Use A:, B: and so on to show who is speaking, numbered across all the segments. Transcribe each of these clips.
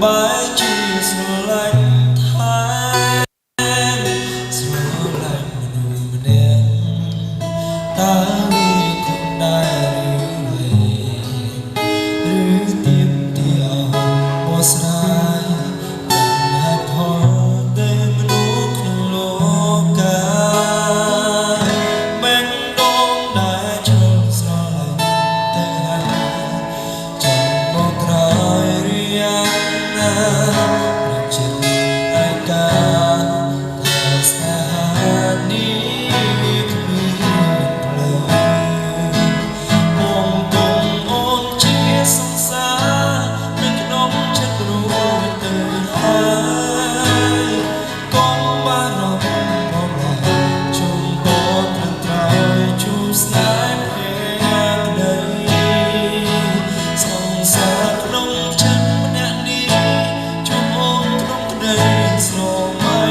A: បាយជាស្រឡាញ់ថែមស្រឡាញ់មនុស្សម្នាក់តើវាគួរដែរឬទៀមទាមកស្រាយហេតុផលតែមនុស្សក្នុងលោកកាមិនដងដែលចង់ស្រឡាញ់ទៅហើយចាំមកក្រោយរៀងណាចិត្តឯកាតែស្នេហានេះគ្មានផ្លូវមកកុំអូនជាសង្សារនៅក្នុងចិត្តរួចទៅហើយកុំបារម្ភបំឡាជុំបតត្រឹមត្រូវជួបស្នេហ៍ក្ដីសង្សារក្នុងចិត្តម្នាក់នេះជួបអូនក្នុងក្ដីស្រមៃ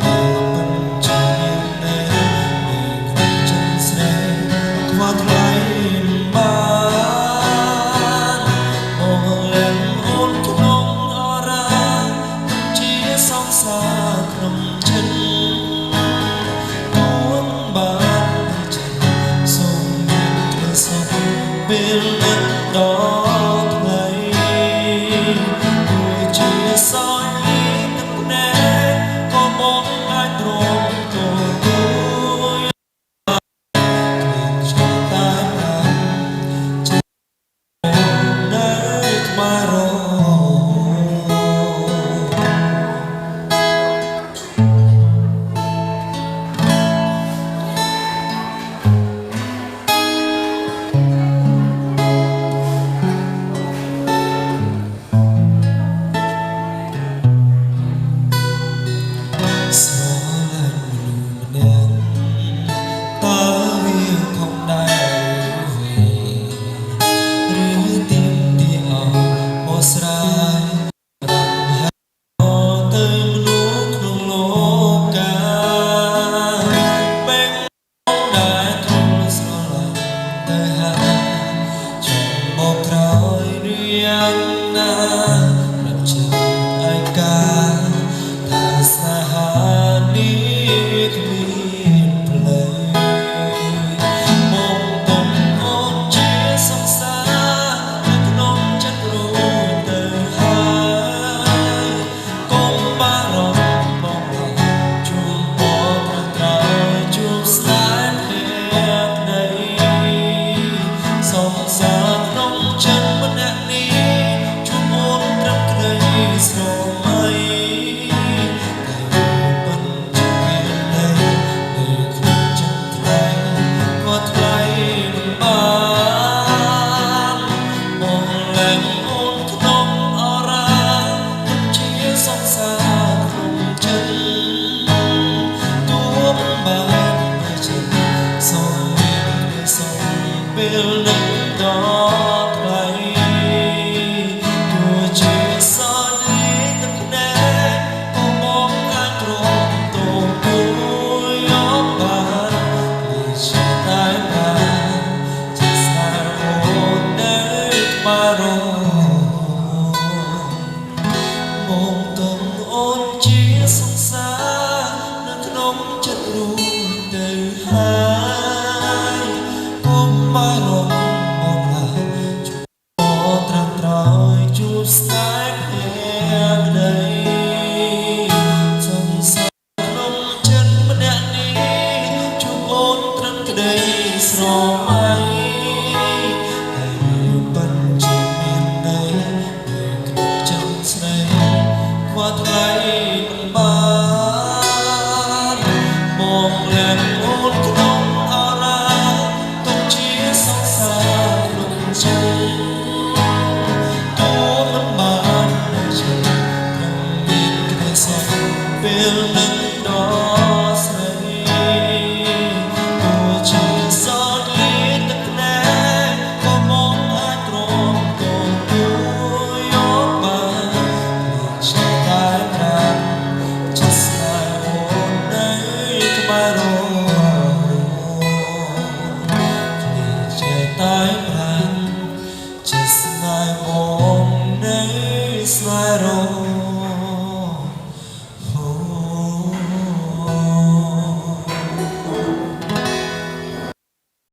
A: តែមិនជានៅក្នុងចិត្តស្រីថ្មថ្លៃបានអូនលែងអូនក្នុងអរ៉ាជាសង្សារក្នុងចិត្តអូនបានចិត្តសូមមានធ្វើសុខពេលនឹកដល់ថ្លៃដូចជាសោយទឹកភ្នែកក៏មកអាចទ្រាំទទួលជាតែបានចិត្តនៅក្បែររស្រឡាញ់មនុស្សម្នាក់តើវាខុសដែរឬទៀមទាមកស្រាយទៅមនុស្សក្នុងលោកកាបែងដែលទ្រង់ស្រឡាញ់ទៅហើយចំបកក្រោយរៀងណារំចិត្តឯកាថាស្នេហានេះគ្មានផ្លូវមកកុំអូនជាសង្សារនៅក្នុងចិត្តរួចទៅហើយកុំបារម្ភបំឡាជួបបបត្រឹមត្រូវជួបស្នេហ៍ក្ដីសង្សារក្នុងចិត្តម្នាក់នេះជួបអូនត្រឹមក្ដីស្រមៃពេលនឹកដល់ថ្លៃទោះជាសោយទឹកភ្នែកក៏មកអាចទ្រាំទទួលយកបានជាតែបានជាស្នេហ៍អូននៅក្បែរមកទុំអូនជាសង្សារនៅក្នុងចិត្តរួចទៅហើយបារម្ភបំឡាជួបត្រឹមត្រូវជួបស្នេហ៍ក្ដីសង្សារក្នុងចិត្តម្នាក់នេះជួបអូនត្រឹមក្ដីស្រមៃតែមិនជាមានន័យនៅក្នុងចិត្តស្រីខ្វះថ្លៃមិនបានមកលែងអូនក្នុងអរ៉ាសង្សារក្នុងចិត្តទូមិនបាន ស្នេហ៍រ